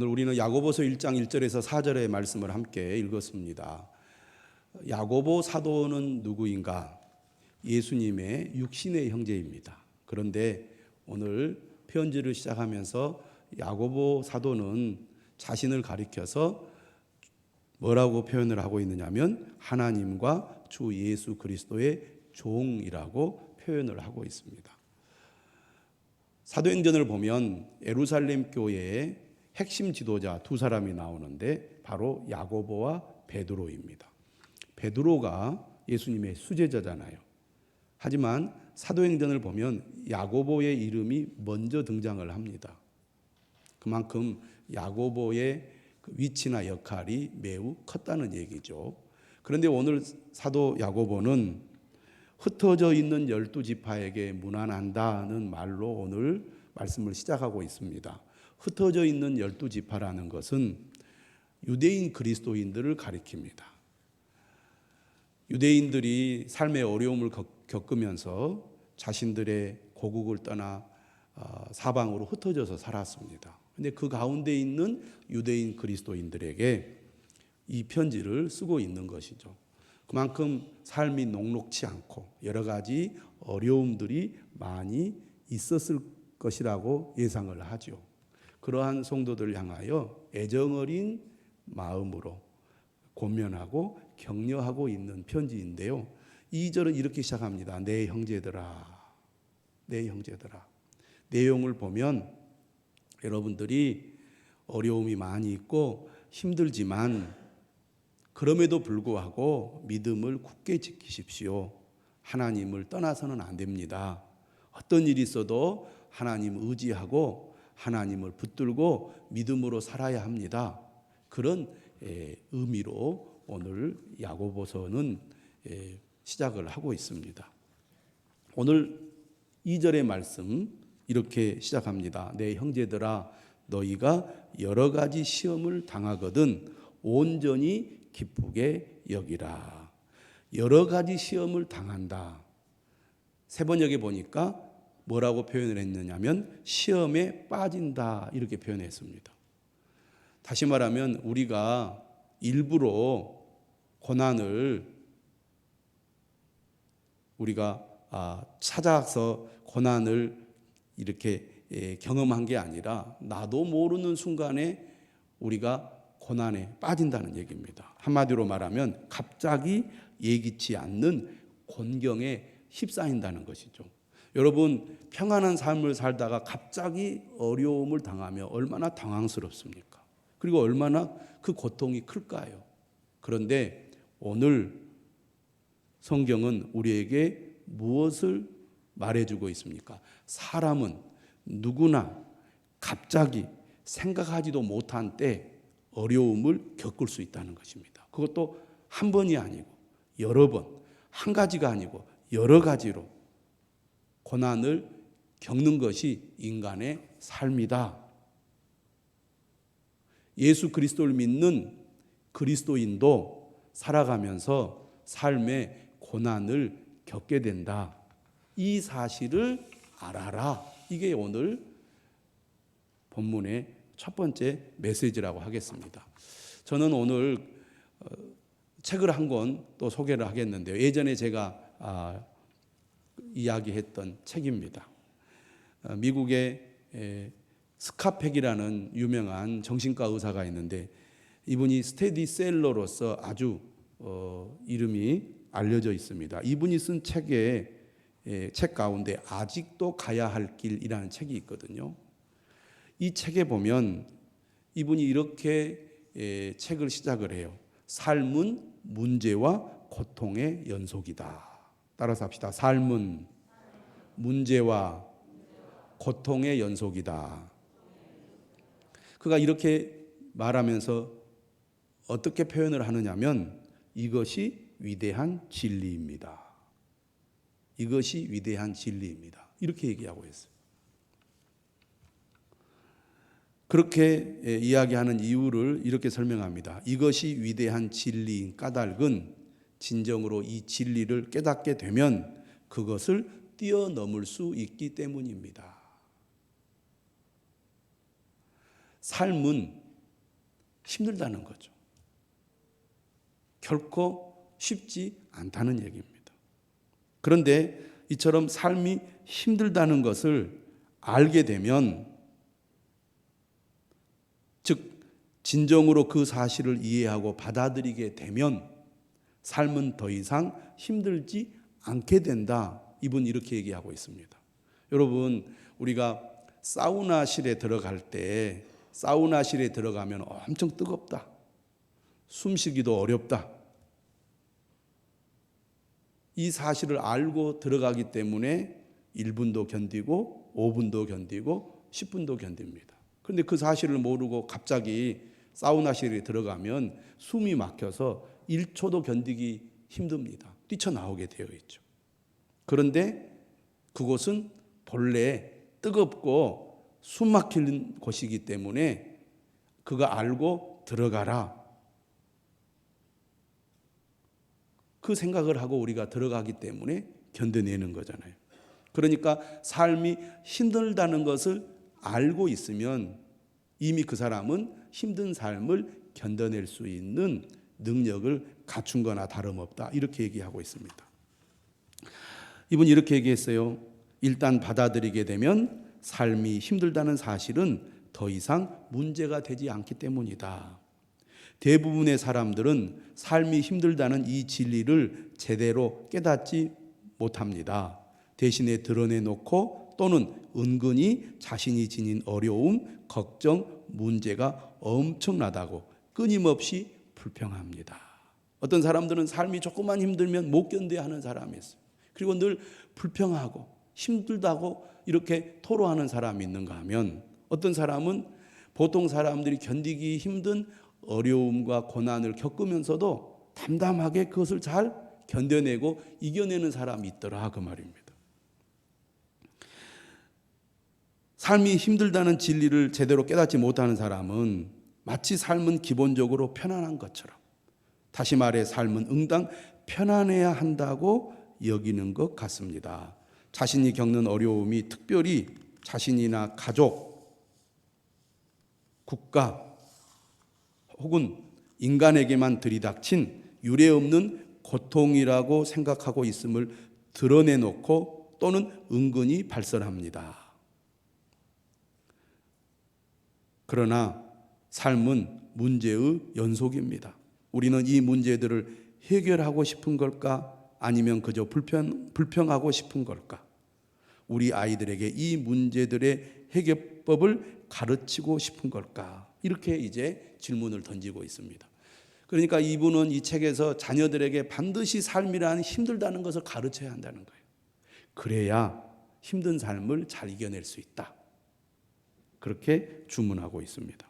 오늘 우리는 야고보서 1장 1절에서 4절의 말씀을 함께 읽었습니다. 야고보 사도는 누구인가? 예수님의 육신의 형제입니다. 그런데 오늘 편지를 시작하면서 야고보 사도는 자신을 가리켜서 뭐라고 표현을 하고 있느냐면 하나님과 주 예수 그리스도의 종이라고 표현을 하고 있습니다. 사도행전을 보면 예루살렘 교회에 핵심 지도자 두 사람이 나오는데 바로 야고보와 베드로입니다. 베드로가 예수님의 수제자잖아요. 하지만 사도행전을 보면 야고보의 이름이 먼저 등장을 합니다. 그만큼 야고보의 위치나 역할이 매우 컸다는 얘기죠. 그런데 오늘 사도 야고보는 흩어져 있는 12지파에게 문안한다는 말로 오늘 말씀을 시작하고 있습니다. 흩어져 있는 12지파라는 것은 유대인 그리스도인들을 가리킵니다. 유대인들이 삶의 어려움을 겪으면서 자신들의 고국을 떠나 사방으로 흩어져서 살았습니다. 그런데 그 가운데 있는 유대인 그리스도인들에게 이 편지를 쓰고 있는 것이죠. 그만큼 삶이 녹록치 않고 여러 가지 어려움들이 많이 있었을 것이라고 예상을 하죠. 그러한 성도들을 향하여 애정어린 마음으로 권면하고 격려하고 있는 편지인데요. 2절은 이렇게 시작합니다. 내 형제들아, 내 형제들아. 내용을 보면 여러분들이 어려움이 많이 있고 힘들지만 그럼에도 불구하고 믿음을 굳게 지키십시오. 하나님을 떠나서는 안 됩니다. 어떤 일이 있어도 하나님 의지하고 하나님을 붙들고 믿음으로 살아야 합니다. 그런 의미로 오늘 야고보서는 시작을 하고 있습니다. 오늘 2절의 말씀 이렇게 시작합니다. 내 형제들아 너희가 여러 가지 시험을 당하거든 온전히 기쁘게 여기라. 여러 가지 시험을 당한다. 세번역에 보니까 뭐라고 표현을 했느냐면 시험에 빠진다 이렇게 표현했습니다. 다시 말하면 우리가 일부러 고난을 우리가 찾아서 고난을 이렇게 경험한 게 아니라 나도 모르는 순간에 우리가 고난에 빠진다는 얘기입니다. 한마디로 말하면 갑자기 예기치 않는 곤경에 휩싸인다는 것이죠. 여러분 평안한 삶을 살다가 갑자기 어려움을 당하면 얼마나 당황스럽습니까? 그리고 얼마나 그 고통이 클까요? 그런데 오늘 성경은 우리에게 무엇을 말해주고 있습니까? 사람은 누구나 갑자기 생각하지도 못한 때 어려움을 겪을 수 있다는 것입니다. 그것도 한 번이 아니고 여러 번, 한 가지가 아니고 여러 가지로 고난을 겪는 것이 인간의 삶이다. 예수 그리스도를 믿는 그리스도인도 살아가면서 삶의 고난을 겪게 된다. 이 사실을 알아라. 이게 오늘 본문의 첫 번째 메시지라고 하겠습니다. 저는 오늘 책을 한 권 또 소개를 하겠는데요. 예전에 제가 이야기했던 책입니다. 미국의 스카펙이라는 유명한 정신과 의사가 있는데 이분이 스테디셀러로서 아주 이름이 알려져 있습니다. 이분이 쓴 책 가운데 아직도 가야 할 길이라는 책이 있거든요. 이 책에 보면 이분이 이렇게 책을 시작을 해요. 삶은 문제와 고통의 연속이다. 따라서 합시다. 삶은 문제와 고통의 연속이다. 그가 이렇게 말하면서 어떻게 표현을 하느냐면 이것이 위대한 진리입니다. 이것이 위대한 진리입니다. 이렇게 얘기하고 있어요. 그렇게 이야기하는 이유를 이렇게 설명합니다. 이것이 위대한 진리인 까닭은 진정으로 이 진리를 깨닫게 되면 그것을 뛰어넘을 수 있기 때문입니다. 삶은 힘들다는 거죠. 결코 쉽지 않다는 얘기입니다. 그런데 이처럼 삶이 힘들다는 것을 알게 되면, 즉 진정으로 그 사실을 이해하고 받아들이게 되면 삶은 더 이상 힘들지 않게 된다. 이분 이렇게 얘기하고 있습니다. 여러분, 우리가 사우나실에 들어가면 엄청 뜨겁다. 숨쉬기도 어렵다. 이 사실을 알고 들어가기 때문에 1분도 견디고 5분도 견디고 10분도 견딥니다. 그런데 그 사실을 모르고 갑자기 사우나실에 들어가면 숨이 막혀서 1초도 견디기 힘듭니다. 뛰쳐나오게 되어 있죠. 그런데 그곳은 본래 뜨겁고 숨 막히는 곳이기 때문에 그거 알고 들어가라. 그 생각을 하고 우리가 들어가기 때문에 견뎌내는 거잖아요. 그러니까 삶이 힘들다는 것을 알고 있으면 이미 그 사람은 힘든 삶을 견뎌낼 수 있는 능력을 갖춘 거나 다름없다. 이렇게 얘기하고 있습니다. 이분이 이렇게 얘기했어요. 일단 받아들이게 되면 삶이 힘들다는 사실은 더 이상 문제가 되지 않기 때문이다. 대부분의 사람들은 삶이 힘들다는 이 진리를 제대로 깨닫지 못합니다. 대신에 드러내놓고 또는 은근히 자신이 지닌 어려움, 걱정, 문제가 엄청나다고 끊임없이 불평합니다. 어떤 사람들은 삶이 조금만 힘들면 못 견뎌야 하는 사람이 있어요. 그리고 늘 불평하고 힘들다고 이렇게 토로하는 사람이 있는가 하면, 어떤 사람은 보통 사람들이 견디기 힘든 어려움과 고난을 겪으면서도 담담하게 그것을 잘 견뎌내고 이겨내는 사람이 있더라, 그 말입니다. 삶이 힘들다는 진리를 제대로 깨닫지 못하는 사람은 마치 삶은 기본적으로 편안한 것처럼, 다시 말해 삶은 응당 편안해야 한다고 여기는 것 같습니다. 자신이 겪는 어려움이 특별히 자신이나 가족, 국가 혹은 인간에게만 들이닥친 유례없는 고통이라고 생각하고 있음을 드러내놓고 또는 은근히 발설합니다. 그러나 삶은 문제의 연속입니다. 우리는 이 문제들을 해결하고 싶은 걸까? 아니면 그저 불평하고 싶은 걸까? 우리 아이들에게 이 문제들의 해결법을 가르치고 싶은 걸까? 이렇게 이제 질문을 던지고 있습니다. 그러니까 이분은 이 책에서 자녀들에게 반드시 삶이란 힘들다는 것을 가르쳐야 한다는 거예요. 그래야 힘든 삶을 잘 이겨낼 수 있다. 그렇게 주문하고 있습니다.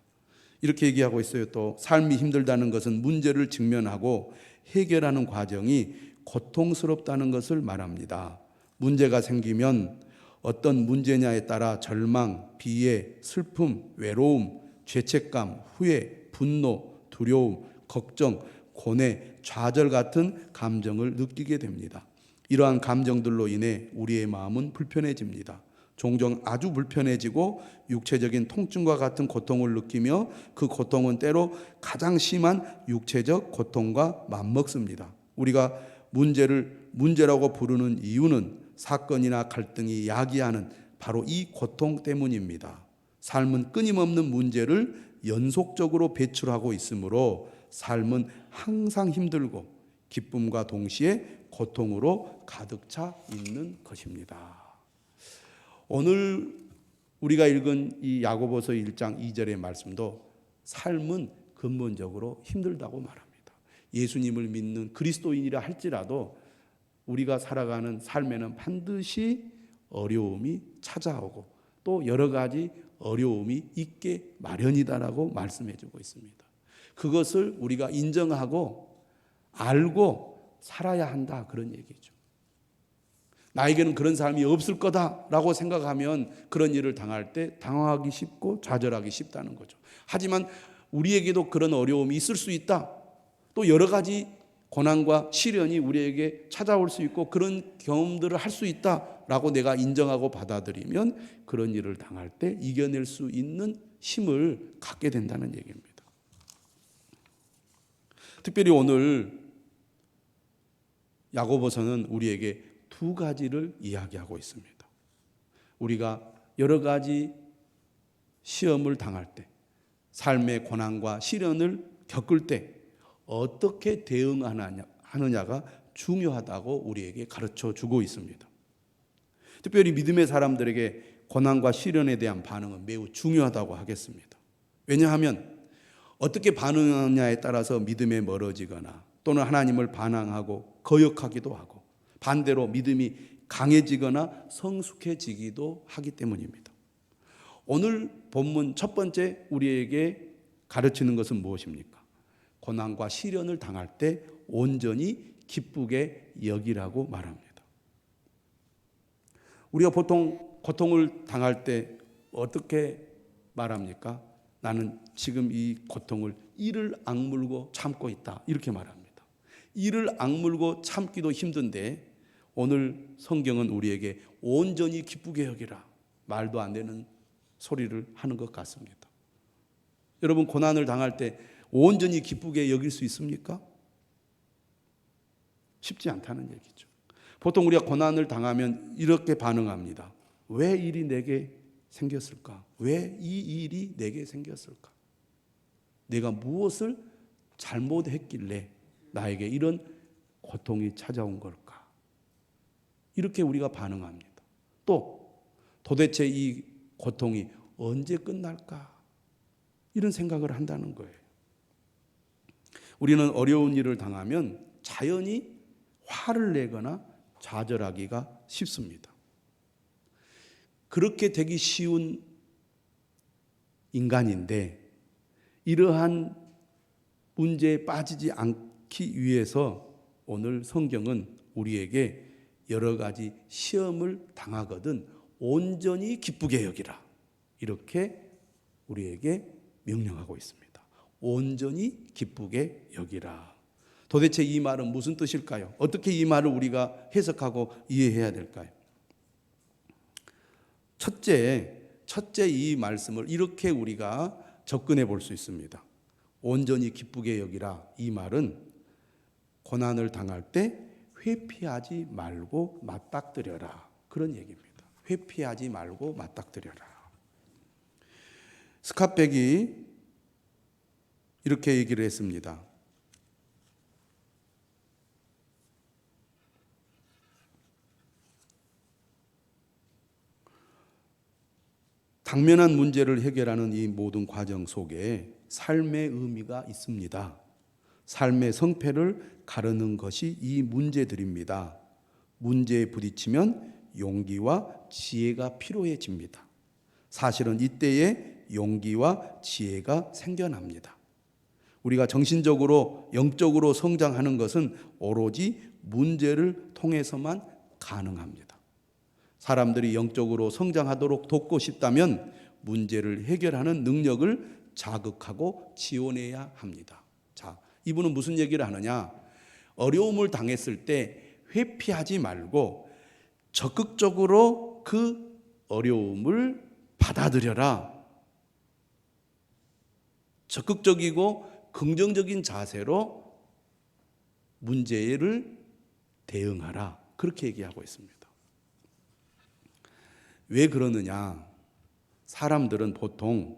이렇게 얘기하고 있어요. 또 삶이 힘들다는 것은 문제를 직면하고 해결하는 과정이 고통스럽다는 것을 말합니다. 문제가 생기면 어떤 문제냐에 따라 절망, 비애, 슬픔, 외로움, 죄책감, 후회, 분노, 두려움, 걱정, 고뇌, 좌절 같은 감정을 느끼게 됩니다. 이러한 감정들로 인해 우리의 마음은 불편해집니다. 종종 아주 불편해지고 육체적인 통증과 같은 고통을 느끼며 그 고통은 때로 가장 심한 육체적 고통과 맞먹습니다. 우리가 문제를 문제라고 부르는 이유는 사건이나 갈등이 야기하는 바로 이 고통 때문입니다. 삶은 끊임없는 문제를 연속적으로 배출하고 있으므로 삶은 항상 힘들고 기쁨과 동시에 고통으로 가득 차 있는 것입니다. 오늘 우리가 읽은 이 야고보서 1장 2절의 말씀도 삶은 근본적으로 힘들다고 말합니다. 예수님을 믿는 그리스도인이라 할지라도 우리가 살아가는 삶에는 반드시 어려움이 찾아오고 또 여러 가지 어려움이 있게 마련이다라고 말씀해 주고 있습니다. 그것을 우리가 인정하고 알고 살아야 한다, 그런 얘기죠. 나에게는 그런 삶이 없을 거다라고 생각하면 그런 일을 당할 때 당황하기 쉽고 좌절하기 쉽다는 거죠. 하지만 우리에게도 그런 어려움이 있을 수 있다. 또 여러 가지 고난과 시련이 우리에게 찾아올 수 있고 그런 경험들을 할 수 있다라고 내가 인정하고 받아들이면 그런 일을 당할 때 이겨낼 수 있는 힘을 갖게 된다는 얘기입니다. 특별히 오늘 야고보서는 우리에게 두 가지를 이야기하고 있습니다. 우리가 여러 가지 시험을 당할 때, 삶의 고난과 시련을 겪을 때 어떻게 대응하느냐가 중요하다고 우리에게 가르쳐 주고 있습니다. 특별히 믿음의 사람들에게 고난과 시련에 대한 반응은 매우 중요하다고 하겠습니다. 왜냐하면 어떻게 반응하느냐에 따라서 믿음에 멀어지거나 또는 하나님을 반항하고 거역하기도 하고 반대로 믿음이 강해지거나 성숙해지기도 하기 때문입니다. 오늘 본문 첫 번째 우리에게 가르치는 것은 무엇입니까? 고난과 시련을 당할 때 온전히 기쁘게 여기라고 말합니다. 우리가 보통 고통을 당할 때 어떻게 말합니까? 나는 지금 이 고통을 이를 악물고 참고 있다, 이렇게 말합니다. 이를 악물고 참기도 힘든데 오늘 성경은 우리에게 온전히 기쁘게 여기라, 말도 안 되는 소리를 하는 것 같습니다. 여러분, 고난을 당할 때 온전히 기쁘게 여길 수 있습니까? 쉽지 않다는 얘기죠. 보통 우리가 고난을 당하면 이렇게 반응합니다. 왜 일이 내게 생겼을까? 왜 이 일이 내게 생겼을까? 내가 무엇을 잘못했길래 나에게 이런 고통이 찾아온 걸까? 이렇게 우리가 반응합니다. 또 도대체 이 고통이 언제 끝날까? 이런 생각을 한다는 거예요. 우리는 어려운 일을 당하면 자연히 화를 내거나 좌절하기가 쉽습니다. 그렇게 되기 쉬운 인간인데 이러한 문제에 빠지지 않기 위해서 오늘 성경은 우리에게 여러 가지 시험을 당하거든 온전히 기쁘게 여기라, 이렇게 우리에게 명령하고 있습니다. 온전히 기쁘게 여기라. 도대체 이 말은 무슨 뜻일까요? 어떻게 이 말을 우리가 해석하고 이해해야 될까요? 첫째 이 말씀을 이렇게 우리가 접근해 볼 수 있습니다. 온전히 기쁘게 여기라, 이 말은 고난을 당할 때 회피하지 말고 맞닥뜨려라, 그런 얘기입니다. 회피하지 말고 맞닥뜨려라. 스캇백이 이렇게 얘기를 했습니다. 당면한 문제를 해결하는 이 모든 과정 속에 삶의 의미가 있습니다. 삶의 성패를 가르는 것이 이 문제들입니다. 문제에 부딪히면 용기와 지혜가 필요해집니다. 사실은 이때에 용기와 지혜가 생겨납니다. 우리가 정신적으로 영적으로 성장하는 것은 오로지 문제를 통해서만 가능합니다. 사람들이 영적으로 성장하도록 돕고 싶다면 문제를 해결하는 능력을 자극하고 지원해야 합니다. 자, 이분은 무슨 얘기를 하느냐? 어려움을 당했을 때 회피하지 말고 적극적으로 그 어려움을 받아들여라. 적극적이고 긍정적인 자세로 문제를 대응하라, 그렇게 얘기하고 있습니다. 왜 그러느냐? 사람들은 보통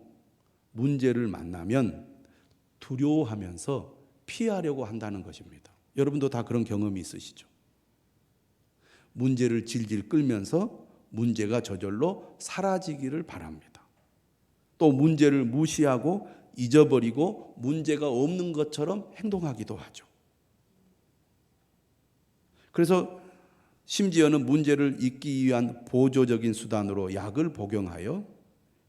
문제를 만나면 두려워하면서 피하려고 한다는 것입니다. 여러분도 다 그런 경험이 있으시죠? 문제를 질질 끌면서 문제가 저절로 사라지기를 바랍니다. 또 문제를 무시하고 잊어버리고 문제가 없는 것처럼 행동하기도 하죠. 그래서 심지어는 문제를 잊기 위한 보조적인 수단으로 약을 복용하여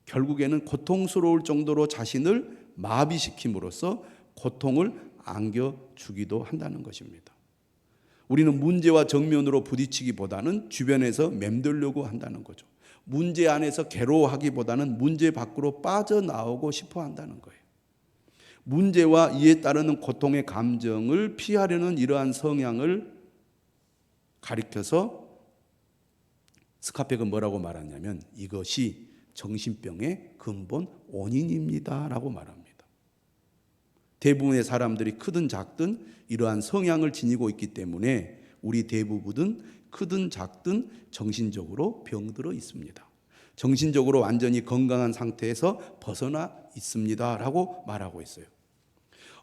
결국에는 고통스러울 정도로 자신을 마비시킴으로써 고통을 안겨주기도 한다는 것입니다. 우리는 문제와 정면으로 부딪히기보다는 주변에서 맴돌려고 한다는 거죠. 문제 안에서 괴로워하기보다는 문제 밖으로 빠져나오고 싶어 한다는 거예요. 문제와 이에 따르는 고통의 감정을 피하려는 이러한 성향을 가리켜서 스캇백은 뭐라고 말하냐면 이것이 정신병의 근본 원인입니다 라고 말합니다. 대부분의 사람들이 크든 작든 이러한 성향을 지니고 있기 때문에 우리 대부분은 크든 작든 정신적으로 병들어 있습니다. 정신적으로 완전히 건강한 상태에서 벗어나 있습니다 라고 말하고 있어요.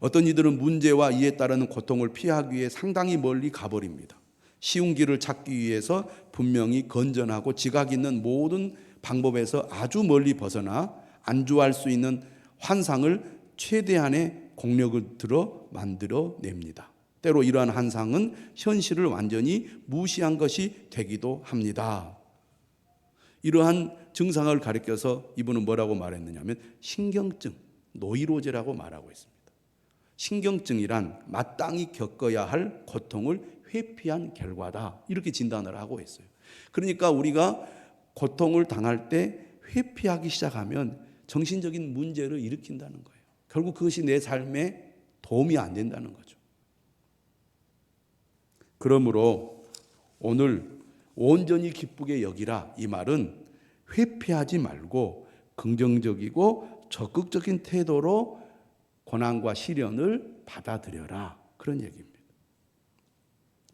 어떤 이들은 문제와 이에 따르는 고통을 피하기 위해 상당히 멀리 가버립니다. 쉬운 길을 찾기 위해서 분명히 건전하고 지각 있는 모든 방법에서 아주 멀리 벗어나 안주할 수 있는 환상을 최대한의 공력을 들어 만들어냅니다. 때로 이러한 환상은 현실을 완전히 무시한 것이 되기도 합니다. 이러한 증상을 가리켜서 이분은 뭐라고 말했느냐면 신경증, 노이로제라고 말하고 있습니다. 신경증이란 마땅히 겪어야 할 고통을 회피한 결과다, 이렇게 진단을 하고 있어요. 그러니까 우리가 고통을 당할 때 회피하기 시작하면 정신적인 문제를 일으킨다는 거예요. 결국 그것이 내 삶에 도움이 안 된다는 거죠. 그러므로 오늘 온전히 기쁘게 여기라, 이 말은 회피하지 말고 긍정적이고 적극적인 태도로 고난과 시련을 받아들여라, 그런 얘기입니다.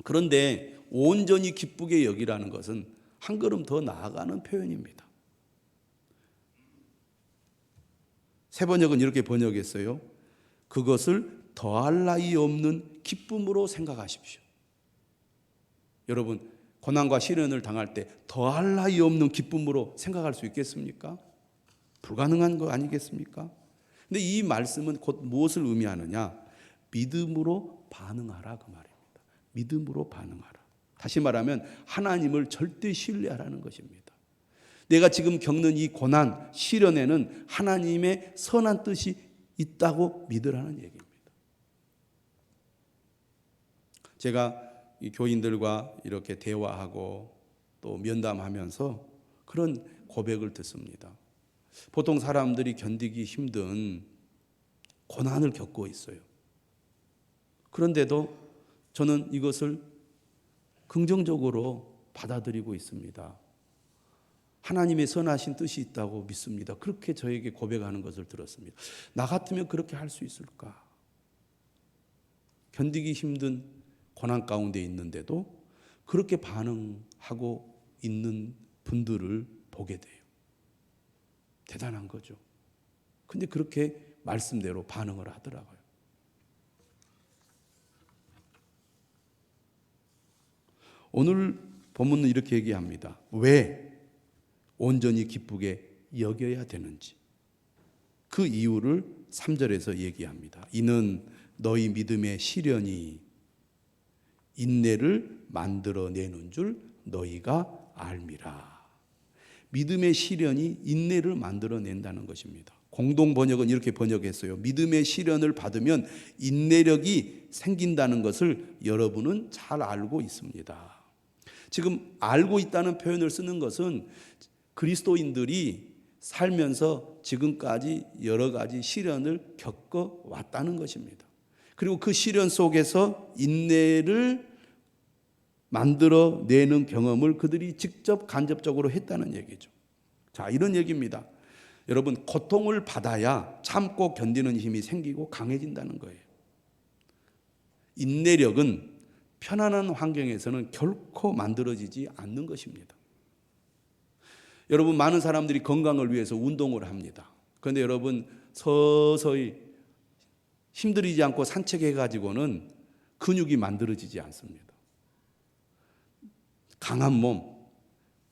그런데 온전히 기쁘게 여기라는 것은 한 걸음 더 나아가는 표현입니다. 새 번역은 이렇게 번역했어요. 그것을 더할 나위 없는 기쁨으로 생각하십시오. 여러분, 고난과 시련을 당할 때 더할 나위 없는 기쁨으로 생각할 수 있겠습니까? 불가능한 거 아니겠습니까? 근데 이 말씀은 곧 무엇을 의미하느냐? 믿음으로 반응하라, 그 말입니다. 믿음으로 반응하라. 다시 말하면 하나님을 절대 신뢰하라는 것입니다. 내가 지금 겪는 이 고난, 시련에는 하나님의 선한 뜻이 있다고 믿으라는 얘기입니다. 제가 이 교인들과 이렇게 대화하고 또 면담하면서 그런 고백을 듣습니다. 보통 사람들이 견디기 힘든 고난을 겪고 있어요. 그런데도 저는 이것을 긍정적으로 받아들이고 있습니다. 하나님의 선하신 뜻이 있다고 믿습니다. 그렇게 저에게 고백하는 것을 들었습니다. 나 같으면 그렇게 할 수 있을까? 견디기 힘든 고난 가운데 있는데도 그렇게 반응하고 있는 분들을 보게 돼요. 대단한 거죠. 근데 그렇게 말씀대로 반응을 하더라고요. 오늘 본문은 이렇게 얘기합니다. 왜 온전히 기쁘게 여겨야 되는지. 그 이유를 3절에서 얘기합니다. 이는 너희 믿음의 시련이 인내를 만들어내는 줄 너희가 알미라. 믿음의 시련이 인내를 만들어낸다는 것입니다. 공동 번역은 이렇게 번역했어요. 믿음의 시련을 받으면 인내력이 생긴다는 것을 여러분은 잘 알고 있습니다. 지금 알고 있다는 표현을 쓰는 것은 그리스도인들이 살면서 지금까지 여러 가지 시련을 겪어왔다는 것입니다. 그리고 그 시련 속에서 인내를 만들어내는 경험을 그들이 직접 간접적으로 했다는 얘기죠. 자, 이런 얘기입니다. 여러분, 고통을 받아야 참고 견디는 힘이 생기고 강해진다는 거예요. 인내력은 편안한 환경에서는 결코 만들어지지 않는 것입니다. 여러분, 많은 사람들이 건강을 위해서 운동을 합니다. 그런데 여러분, 서서히 힘들이지 않고 산책해가지고는 근육이 만들어지지 않습니다. 강한 몸,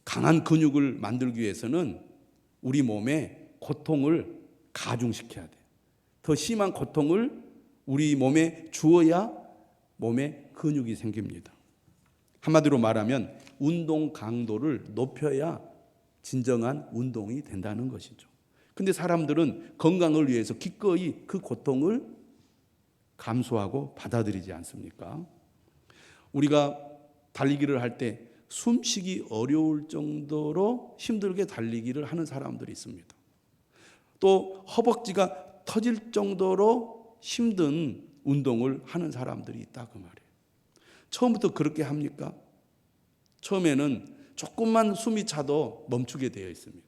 강한 근육을 만들기 위해서는 우리 몸에 고통을 가중시켜야 돼요. 더 심한 고통을 우리 몸에 주어야 몸에 근육이 생깁니다. 한마디로 말하면 운동 강도를 높여야 진정한 운동이 된다는 것이죠. 근데 사람들은 건강을 위해서 기꺼이 그 고통을 감수하고 받아들이지 않습니까? 우리가 달리기를 할 때 숨쉬기 어려울 정도로 힘들게 달리기를 하는 사람들이 있습니다. 또 허벅지가 터질 정도로 힘든 운동을 하는 사람들이 있다, 그 말이에요. 처음부터 그렇게 합니까? 처음에는 조금만 숨이 차도 멈추게 되어 있습니다.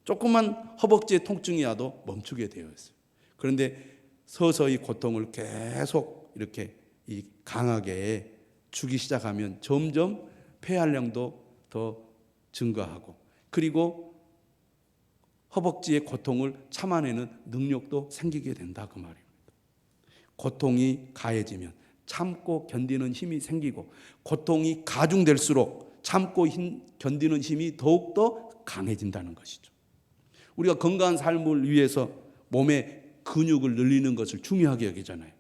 조금만 허벅지에 통증이 와도 멈추게 되어 있어요. 그런데 서서히 고통을 계속 이렇게 강하게 주기 시작하면 점점 폐활량도 더 증가하고, 그리고 허벅지의 고통을 참아내는 능력도 생기게 된다 그 말입니다. 고통이 가해지면 참고 견디는 힘이 생기고, 고통이 가중될수록 참고 견디는 힘이 더욱더 강해진다는 것이죠. 우리가 건강한 삶을 위해서 몸의 근육을 늘리는 것을 중요하게 여기잖아요.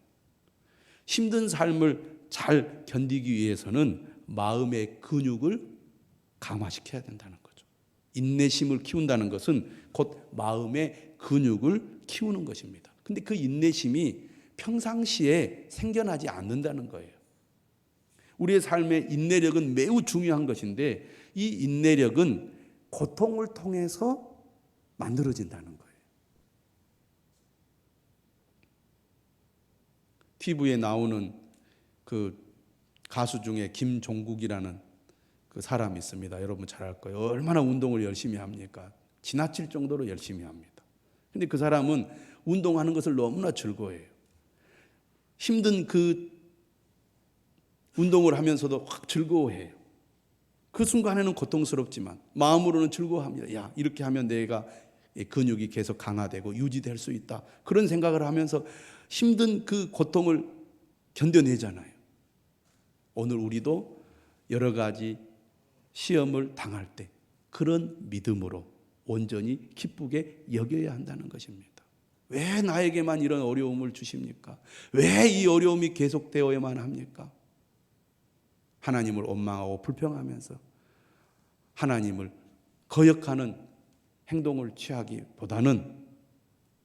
힘든 삶을 잘 견디기 위해서는 마음의 근육을 강화시켜야 된다는 거죠. 인내심을 키운다는 것은 곧 마음의 근육을 키우는 것입니다. 근데 그 인내심이 평상시에 생겨나지 않는다는 거예요. 우리의 삶의 인내력은 매우 중요한 것인데, 이 인내력은 고통을 통해서 만들어진다는 거예요. TV에 나오는 그 가수 중에 김종국이라는 그 사람이 있습니다. 여러분 잘 알 거예요. 얼마나 운동을 열심히 합니까? 지나칠 정도로 열심히 합니다. 근데 그 사람은 운동하는 것을 너무나 즐거워해요. 힘든 그 운동을 하면서도 확 즐거워해요. 그 순간에는 고통스럽지만 마음으로는 즐거워합니다. 야, 이렇게 하면 내가 근육이 계속 강화되고 유지될 수 있다. 그런 생각을 하면서 힘든 그 고통을 견뎌내잖아요. 오늘 우리도 여러 가지 시험을 당할 때 그런 믿음으로 온전히 기쁘게 여겨야 한다는 것입니다. 왜 나에게만 이런 어려움을 주십니까? 왜 이 어려움이 계속되어야만 합니까? 하나님을 원망하고 불평하면서 하나님을 거역하는 행동을 취하기보다는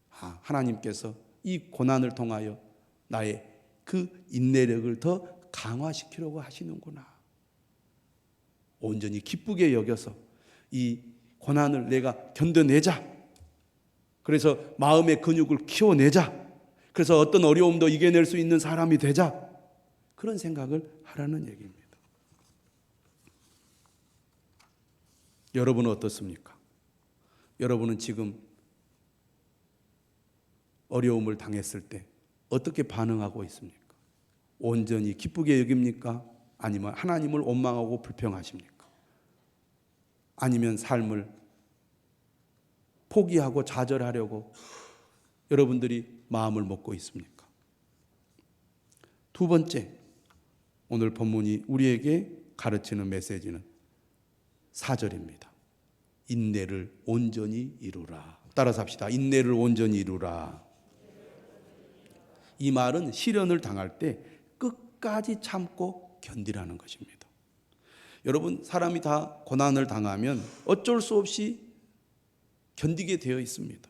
하나님께서 이 고난을 통하여 나의 그 인내력을 더 강화시키려고 하시는구나. 온전히 기쁘게 여겨서 이 고난을 내가 견뎌내자. 그래서 마음의 근육을 키워내자. 그래서 어떤 어려움도 이겨낼 수 있는 사람이 되자. 그런 생각을 하라는 얘기입니다. 여러분은 어떻습니까? 여러분은 지금 어려움을 당했을 때 어떻게 반응하고 있습니까? 온전히 기쁘게 여깁니까? 아니면 하나님을 원망하고 불평하십니까? 아니면 삶을 포기하고 좌절하려고 여러분들이 마음을 먹고 있습니까? 두 번째, 오늘 본문이 우리에게 가르치는 메시지는 4절입니다. 인내를 온전히 이루라. 따라서 합시다. 인내를 온전히 이루라. 이 말은 시련을 당할 때 끝까지 참고 견디라는 것입니다. 여러분, 사람이 다 고난을 당하면 어쩔 수 없이 견디게 되어 있습니다.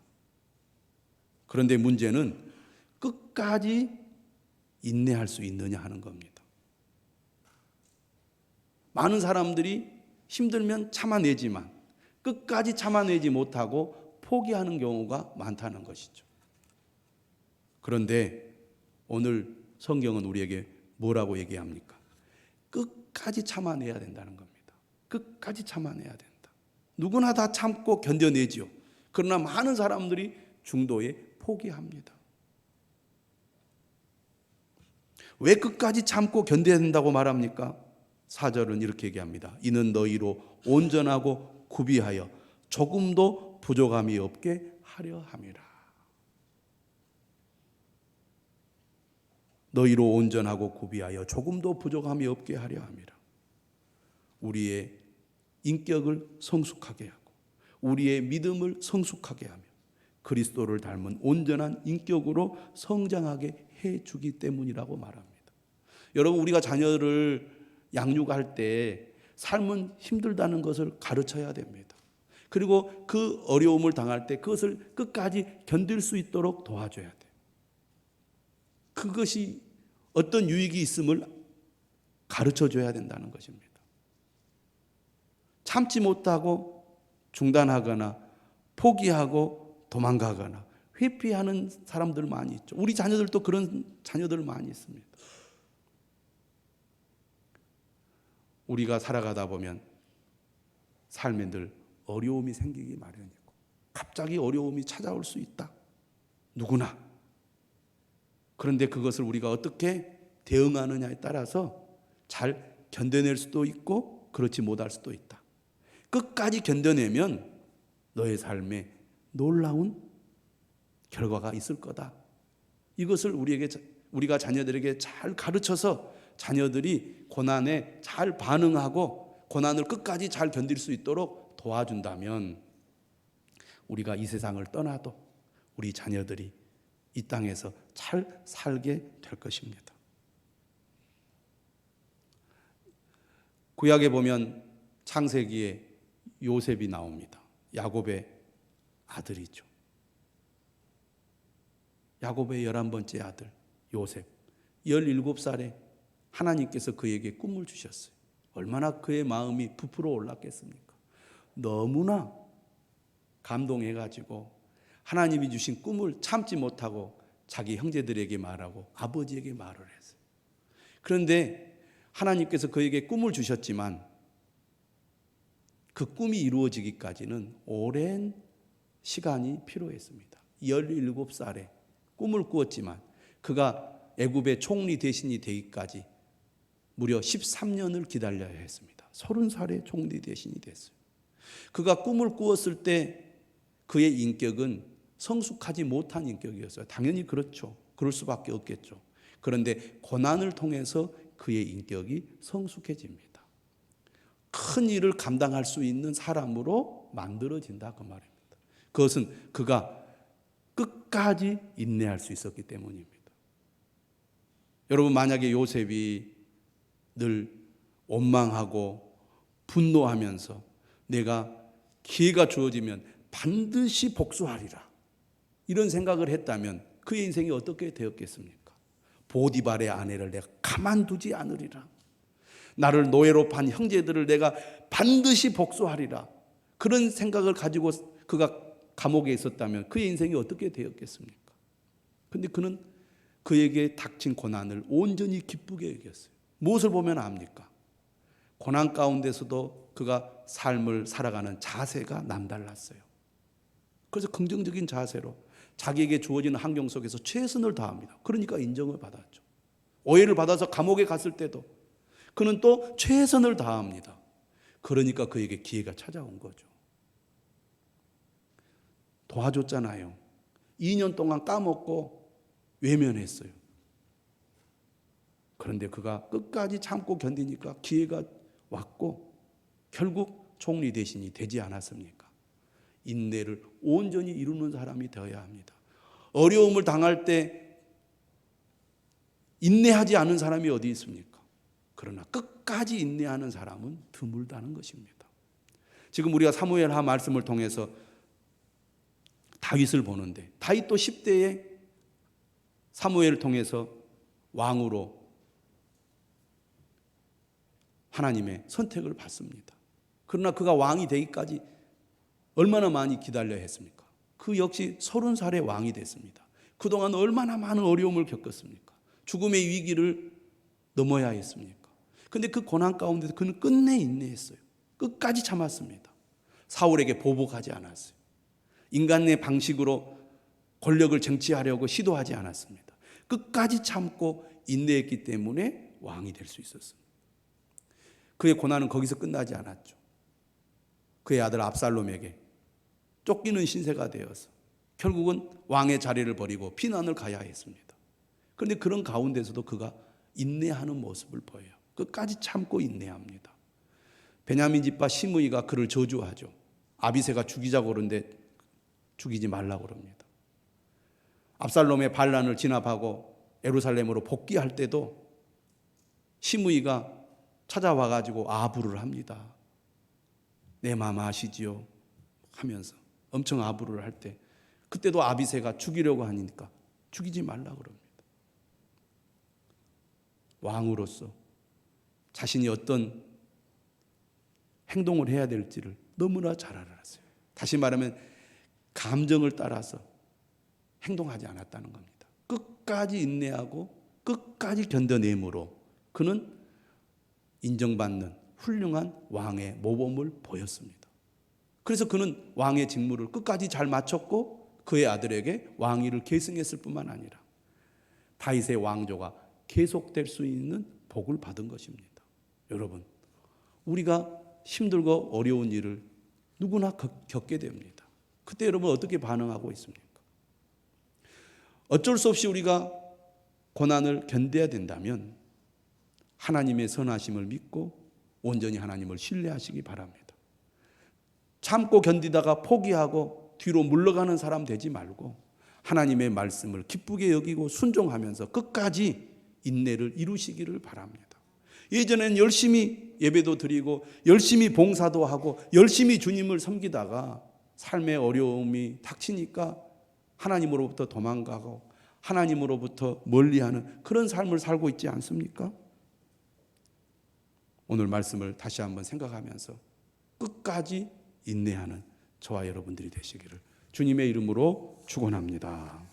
그런데 문제는 끝까지 인내할 수 있느냐 하는 겁니다. 많은 사람들이 힘들면 참아내지만 끝까지 참아내지 못하고 포기하는 경우가 많다는 것이죠. 그런데 오늘 성경은 우리에게 뭐라고 얘기합니까? 끝까지 참아내야 된다는 겁니다. 끝까지 참아내야 된다. 누구나 다 참고 견뎌내지요. 그러나 많은 사람들이 중도에 포기합니다. 왜 끝까지 참고 견뎌야 된다고 말합니까? 4절은 이렇게 얘기합니다. 이는 너희로 온전하고 구비하여 조금도 부족함이 없게 하려 함이라. 너희로 온전하고 구비하여 조금도 부족함이 없게 하려 함이라. 우리의 인격을 성숙하게 하고 우리의 믿음을 성숙하게 하며 그리스도를 닮은 온전한 인격으로 성장하게 해주기 때문이라고 말합니다. 여러분, 우리가 자녀를 양육할 때 삶은 힘들다는 것을 가르쳐야 됩니다. 그리고 그 어려움을 당할 때 그것을 끝까지 견딜 수 있도록 도와줘야 돼요. 그것이 어떤 유익이 있음을 가르쳐줘야 된다는 것입니다. 참지 못하고 중단하거나 포기하고 도망가거나 회피하는 사람들 많이 있죠. 우리 자녀들도 그런 자녀들 많이 있습니다. 우리가 살아가다 보면 삶에 늘 어려움이 생기기 마련이고 갑자기 어려움이 찾아올 수 있다. 누구나. 그런데 그것을 우리가 어떻게 대응하느냐에 따라서 잘 견뎌낼 수도 있고 그렇지 못할 수도 있다. 끝까지 견뎌내면 너의 삶에 놀라운 결과가 있을 거다. 이것을 우리가 자녀들에게 잘 가르쳐서 자녀들이 고난에 잘 반응하고 고난을 끝까지 잘 견딜 수 있도록 도와준다면 우리가 이 세상을 떠나도 우리 자녀들이 이 땅에서 잘 살게 될 것입니다. 구약에 보면 창세기에 요셉이 나옵니다. 야곱의 아들이죠. 야곱의 11번째 아들 요셉, 17살에 하나님께서 그에게 꿈을 주셨어요. 얼마나 그의 마음이 부풀어 올랐겠습니까? 너무나 감동해가지고 하나님이 주신 꿈을 참지 못하고 자기 형제들에게 말하고 아버지에게 말을 했어요. 그런데 하나님께서 그에게 꿈을 주셨지만 그 꿈이 이루어지기까지는 오랜 시간이 필요했습니다. 17살에 꿈을 꾸었지만 그가 애굽의 총리 대신이 되기까지 무려 13년을 기다려야 했습니다. 30살에 총리 대신이 됐어요. 그가 꿈을 꾸었을 때 그의 인격은 성숙하지 못한 인격이었어요. 당연히 그렇죠. 그럴 수밖에 없겠죠. 그런데 고난을 통해서 그의 인격이 성숙해집니다. 큰 일을 감당할 수 있는 사람으로 만들어진다 그 말입니다. 그것은 그가 끝까지 인내할 수 있었기 때문입니다. 여러분, 만약에 요셉이 늘 원망하고 분노하면서 내가 기회가 주어지면 반드시 복수하리라 이런 생각을 했다면 그의 인생이 어떻게 되었겠습니까? 보디발의 아내를 내가 가만두지 않으리라, 나를 노예로 판 형제들을 내가 반드시 복수하리라, 그런 생각을 가지고 그가 감옥에 있었다면 그의 인생이 어떻게 되었겠습니까? 그런데 그는 그에게 닥친 고난을 온전히 기쁘게 여겼어요. 무엇을 보면 압니까? 고난 가운데서도 그가 삶을 살아가는 자세가 남달랐어요. 그래서 긍정적인 자세로 자기에게 주어지는 환경 속에서 최선을 다합니다. 그러니까 인정을 받았죠. 오해를 받아서 감옥에 갔을 때도 그는 또 최선을 다합니다. 그러니까 그에게 기회가 찾아온 거죠. 도와줬잖아요. 2년 동안 까먹고 외면했어요. 그런데 그가 끝까지 참고 견디니까 기회가 왔고 결국 총리 대신이 되지 않았습니까? 인내를 온전히 이루는 사람이 되어야 합니다. 어려움을 당할 때 인내하지 않은 사람이 어디 있습니까? 그러나 끝까지 인내하는 사람은 드물다는 것입니다. 지금 우리가 사무엘하 말씀을 통해서 다윗을 보는데 다윗도 10대에 사무엘을 통해서 왕으로 하나님의 선택을 받습니다. 그러나 그가 왕이 되기까지 얼마나 많이 기다려야 했습니까? 그 역시 30살에 왕이 됐습니다. 그동안 얼마나 많은 어려움을 겪었습니까? 죽음의 위기를 넘어야 했습니까? 그런데 그 고난 가운데서 그는 끝내 인내했어요. 끝까지 참았습니다. 사울에게 보복하지 않았어요. 인간의 방식으로 권력을 쟁취하려고 시도하지 않았습니다. 끝까지 참고 인내했기 때문에 왕이 될 수 있었습니다. 그의 고난은 거기서 끝나지 않았죠. 그의 아들 압살롬에게 쫓기는 신세가 되어서 결국은 왕의 자리를 버리고 피난을 가야 했습니다. 그런데 그런 가운데서도 그가 인내하는 모습을 보여요. 끝까지 참고 인내합니다. 베냐민 집파 시므이가 그를 저주하죠. 아비새가 죽이자고 그러는데 죽이지 말라고 그럽니다. 압살롬의 반란을 진압하고 예루살렘으로 복귀할 때도 시므이가 찾아와 가지고 아부를 합니다. 내 마음 아시지요? 하면서 엄청 아부를 할 때 그때도 아비새가 죽이려고 하니까 죽이지 말라고 그럽니다. 왕으로서 자신이 어떤 행동을 해야 될지를 너무나 잘 알았어요. 다시 말하면 감정을 따라서 행동하지 않았다는 겁니다. 끝까지 인내하고 끝까지 견뎌내므로 그는 인정받는 훌륭한 왕의 모범을 보였습니다. 그래서 그는 왕의 직무를 끝까지 잘 마쳤고 그의 아들에게 왕위를 계승했을 뿐만 아니라 다윗의 왕조가 계속될 수 있는 복을 받은 것입니다. 여러분, 우리가 힘들고 어려운 일을 누구나 겪게 됩니다. 그때 여러분 어떻게 반응하고 있습니까? 어쩔 수 없이 우리가 고난을 견뎌야 된다면 하나님의 선하심을 믿고 온전히 하나님을 신뢰하시기 바랍니다. 참고 견디다가 포기하고 뒤로 물러가는 사람 되지 말고 하나님의 말씀을 기쁘게 여기고 순종하면서 끝까지 인내를 이루시기를 바랍니다. 예전에는 열심히 예배도 드리고 열심히 봉사도 하고 열심히 주님을 섬기다가 삶의 어려움이 닥치니까 하나님으로부터 도망가고 하나님으로부터 멀리하는 그런 삶을 살고 있지 않습니까? 오늘 말씀을 다시 한번 생각하면서 끝까지 인내하는 저와 여러분들이 되시기를 주님의 이름으로 축원합니다.